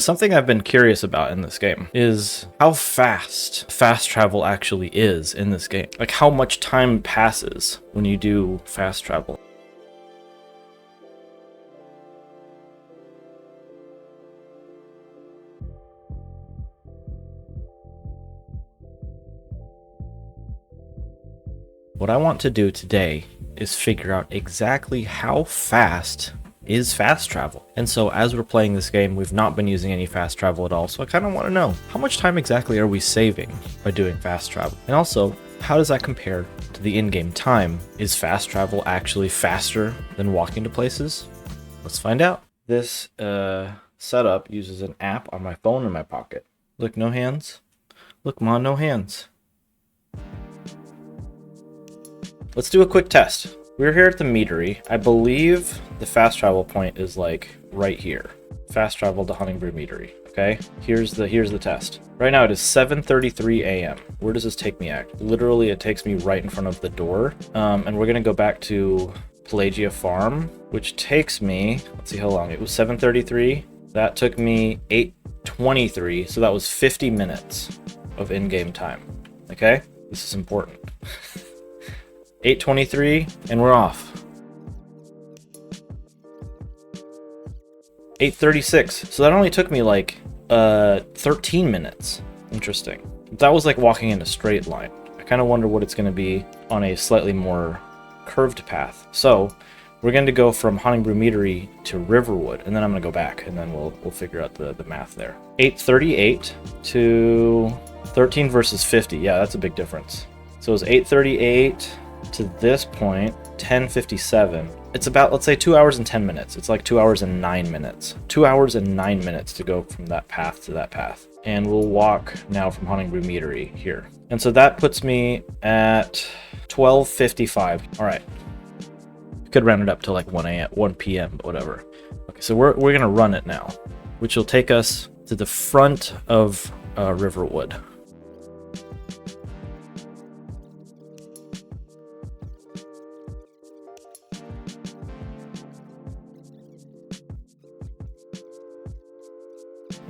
Something I've been curious about in this game is how fast travel actually is in this game. Like how much time passes when you do fast travel. What I want to do today is figure out exactly how fast is fast travel. And so as we're playing this game, we've not been using any fast travel at all. So I kind of want to know, how much time exactly are we saving by doing fast travel? And also, how does that compare to the in-game time? Is fast travel actually faster than walking to places? Let's find out. This setup uses an app on my phone in my pocket. Look, no hands. Look, Ma, no hands. Let's do a quick test. We're here at the meadery. I believe the fast travel point is like right here. Fast travel to Honningbrew Meadery. Okay, here's the test. Right now it is 7:33 a.m. Where does this take me at? Literally, it takes me right in front of the door. And we're gonna go back to Pelagia Farm, which takes me. Let's see how long. It was 7:33. That took me 8:23. So that was 50 minutes of in-game time. Okay, this is important. 8:23, and we're off. 8:36, so that only took me like 13 minutes. Interesting. That was like walking in a straight line. I kind of wonder what it's going to be on a slightly more curved path. So we're going to go from Honningbrew Meadery to Riverwood, and then I'm going to go back, and then we'll figure out the math there. 8:38 to 13 versus 50. Yeah, that's a big difference. So it was 8:38 to this point, 10:57. It's about, let's say, 2 hours and 10 minutes. It's like 2 hours and 9 minutes. 2 hours and 9 minutes to go from that path to that path. And we'll walk now from Honningbrew Meadery here. And so that puts me at 12:55. All right. Could round it up to like 1 p.m., but whatever. Okay, so we're going to run it now, which will take us to the front of Riverwood.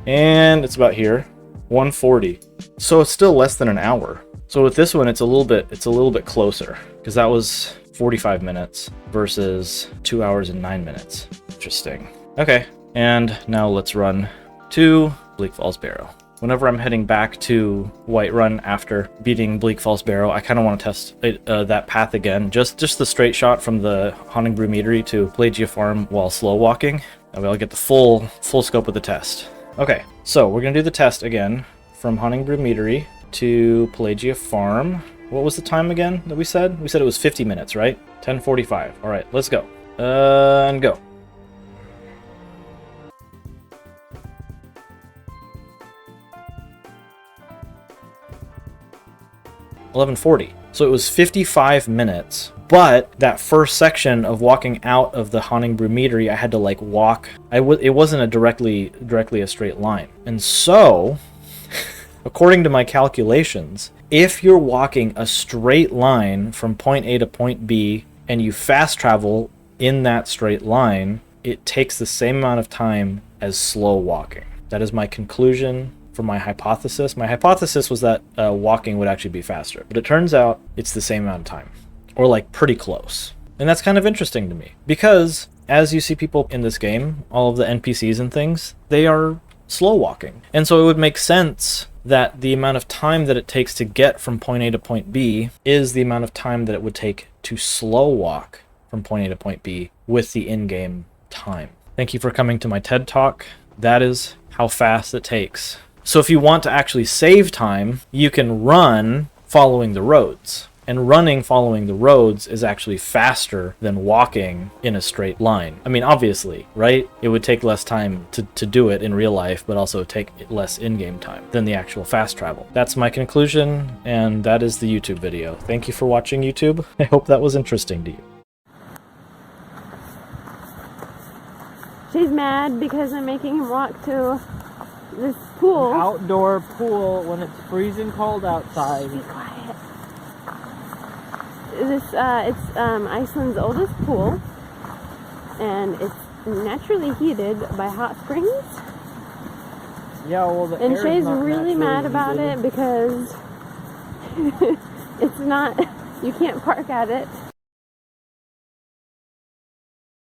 And it's about here, 1:40. So it's still less than an hour. So with this one, it's a little bit closer because that was 45 minutes versus 2 hours and 9 minutes. Interesting. Okay, and now let's run to Bleak Falls Barrow. Whenever I'm heading back to Whiterun after beating Bleak Falls Barrow, I kind of want to test that path again. Just the straight shot from the Honningbrew Meadery to Pelagia Farm while slow walking. That way I'll get the full scope of the test. Okay, so we're going to do the test again from Honningbrew Meadery to Pelagia Farm. What was the time again that we said? We said it was 50 minutes, right? 10:45. All right, let's go. And go. $11:40. So it was 55 minutes. But that first section of walking out of the Honningbrew Meadery, I had to like walk. It wasn't a directly a straight line. And so, according to my calculations, if you're walking a straight line from point A to point B and you fast travel in that straight line, it takes the same amount of time as slow walking. That is my conclusion for my hypothesis. My hypothesis was that walking would actually be faster, but it turns out it's the same amount of time. Or like pretty close. And that's kind of interesting to me because as you see people in this game, all of the NPCs and things, they are slow walking. And so it would make sense that the amount of time that it takes to get from point A to point B is the amount of time that it would take to slow walk from point A to point B with the in-game time. Thank you for coming to my TED Talk. That is how fast it takes. So if you want to actually save time, you can run following the roads. And running following the roads is actually faster than walking in a straight line. I mean, obviously, right? It would take less time to do it in real life, but also take less in-game time than the actual fast travel. That's my conclusion, and that is the YouTube video. Thank you for watching, YouTube. I hope that was interesting to you. She's mad because I'm making him walk to this pool. Outdoor pool when it's freezing cold outside. Be quiet. It's Iceland's oldest pool, and it's naturally heated by hot springs. Yeah, well, the And air is Shay's not really naturally mad about heated. it because it's not, you can't park at it